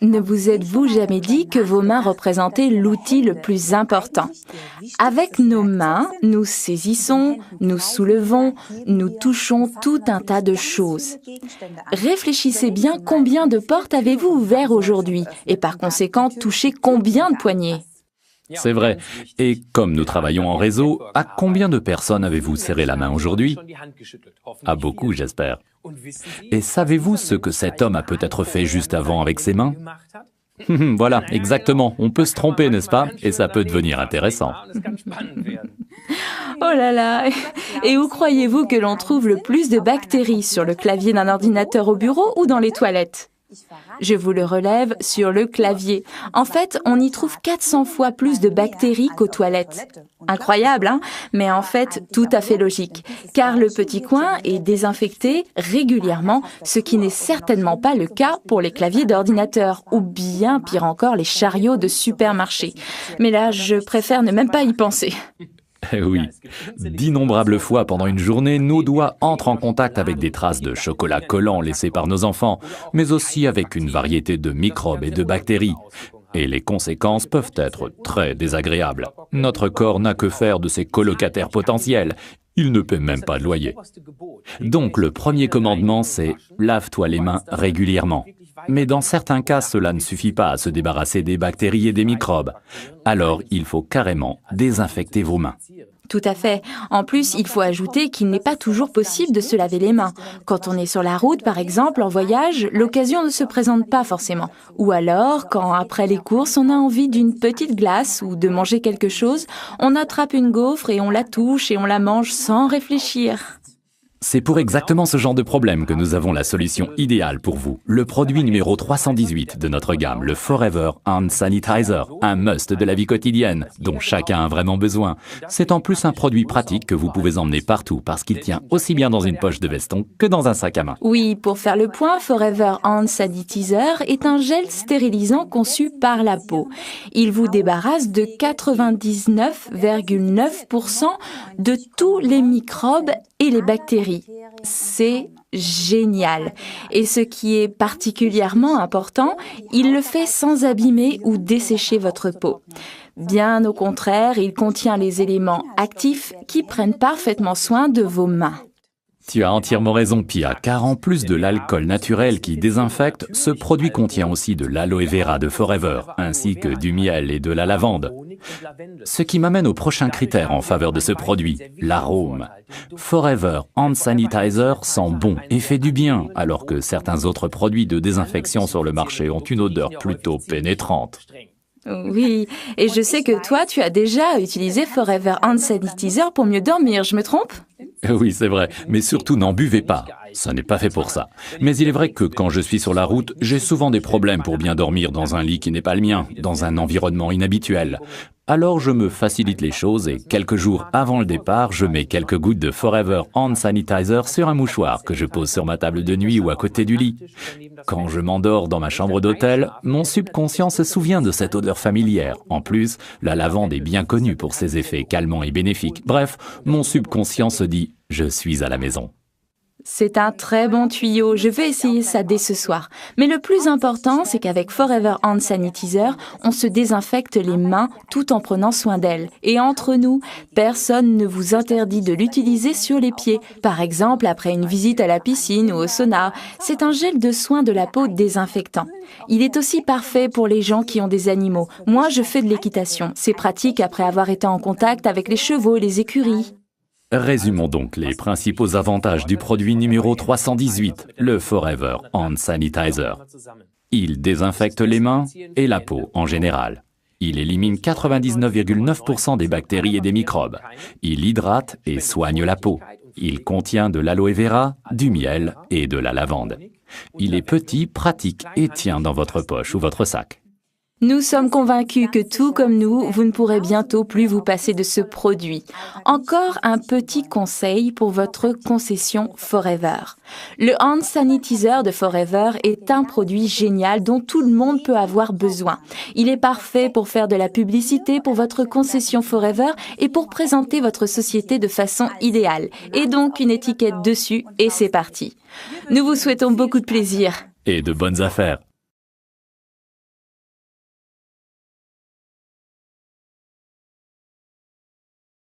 Ne vous êtes-vous jamais dit que vos mains représentaient l'outil le plus important? Avec nos mains, nous saisissons, nous soulevons, nous touchons tout un tas de choses. Réfléchissez bien combien de portes avez-vous ouvertes aujourd'hui et par conséquent touché combien de poignées? C'est vrai. Et comme nous travaillons en réseau, à combien de personnes avez-vous serré la main aujourd'hui? À beaucoup, j'espère. Et savez-vous ce que cet homme a peut-être fait juste avant avec ses mains? Voilà, exactement. On peut se tromper, n'est-ce pas? Et ça peut devenir intéressant. Oh là là! Et où croyez-vous que l'on trouve le plus de bactéries, sur le clavier d'un ordinateur au bureau ou dans les toilettes? Je vous le relève, sur le clavier. En fait, on y trouve 400 fois plus de bactéries qu'aux toilettes. Incroyable, hein? Mais en fait, tout à fait logique, car le petit coin est désinfecté régulièrement, ce qui n'est certainement pas le cas pour les claviers d'ordinateur, ou bien, pire encore, les chariots de supermarché. Mais là, je préfère ne même pas y penser. Eh oui, d'innombrables fois pendant une journée, nos doigts entrent en contact avec des traces de chocolat collant laissées par nos enfants, mais aussi avec une variété de microbes et de bactéries. Et les conséquences peuvent être très désagréables. Notre corps n'a que faire de ses colocataires potentiels. Il ne paie même pas de loyer. Donc le premier commandement, c'est « lave-toi les mains régulièrement ». Mais dans certains cas, cela ne suffit pas à se débarrasser des bactéries et des microbes. Alors, il faut carrément désinfecter vos mains. Tout à fait. En plus, il faut ajouter qu'il n'est pas toujours possible de se laver les mains. Quand on est sur la route, par exemple, en voyage, l'occasion ne se présente pas forcément. Ou alors, quand après les courses, on a envie d'une petite glace ou de manger quelque chose, on attrape une gaufre et on la touche et on la mange sans réfléchir. C'est pour exactement ce genre de problème que nous avons la solution idéale pour vous. Le produit numéro 318 de notre gamme, le Forever Hand Sanitizer, un must de la vie quotidienne, dont chacun a vraiment besoin. C'est en plus un produit pratique que vous pouvez emmener partout parce qu'il tient aussi bien dans une poche de veston que dans un sac à main. Oui, pour faire le point, Forever Hand Sanitizer est un gel stérilisant conçu par la peau. Il vous débarrasse de 99,9% de tous les microbes et les bactéries. C'est génial. Et ce qui est particulièrement important, il le fait sans abîmer ou dessécher votre peau. Bien au contraire, il contient les éléments actifs qui prennent parfaitement soin de vos mains. Tu as entièrement raison, Pia, car en plus de l'alcool naturel qui désinfecte, ce produit contient aussi de l'aloe vera de Forever, ainsi que du miel et de la lavande. Ce qui m'amène au prochain critère en faveur de ce produit, l'arôme. Forever Hand Sanitizer sent bon et fait du bien, alors que certains autres produits de désinfection sur le marché ont une odeur plutôt pénétrante. Oui, et je sais que toi, tu as déjà utilisé Forever Hand Sanitizer pour mieux dormir, je me trompe? Oui, c'est vrai, mais surtout n'en buvez pas. Ça n'est pas fait pour ça. Mais il est vrai que quand je suis sur la route, j'ai souvent des problèmes pour bien dormir dans un lit qui n'est pas le mien, dans un environnement inhabituel. Alors je me facilite les choses et quelques jours avant le départ, je mets quelques gouttes de Forever Hand Sanitizer sur un mouchoir que je pose sur ma table de nuit ou à côté du lit. Quand je m'endors dans ma chambre d'hôtel, mon subconscient se souvient de cette odeur familière. En plus, la lavande est bien connue pour ses effets calmants et bénéfiques. Bref, mon subconscient se dit « je suis à la maison ». C'est un très bon tuyau, je vais essayer ça dès ce soir. Mais le plus important, c'est qu'avec Forever Hand Sanitizer, on se désinfecte les mains tout en prenant soin d'elles. Et entre nous, personne ne vous interdit de l'utiliser sur les pieds. Par exemple, après une visite à la piscine ou au sauna. C'est un gel de soin de la peau désinfectant. Il est aussi parfait pour les gens qui ont des animaux. Moi, je fais de l'équitation. C'est pratique après avoir été en contact avec les chevaux et les écuries. Résumons donc les principaux avantages du produit numéro 318, le Forever Hand Sanitizer. Il désinfecte les mains et la peau en général. Il élimine 99,9% des bactéries et des microbes. Il hydrate et soigne la peau. Il contient de l'aloe vera, du miel et de la lavande. Il est petit, pratique et tient dans votre poche ou votre sac. Nous sommes convaincus que tout comme nous, vous ne pourrez bientôt plus vous passer de ce produit. Encore un petit conseil pour votre concession Forever. Le Hand Sanitizer de Forever est un produit génial dont tout le monde peut avoir besoin. Il est parfait pour faire de la publicité pour votre concession Forever et pour présenter votre société de façon idéale. Et donc une étiquette dessus et c'est parti. Nous vous souhaitons beaucoup de plaisir. Et de bonnes affaires.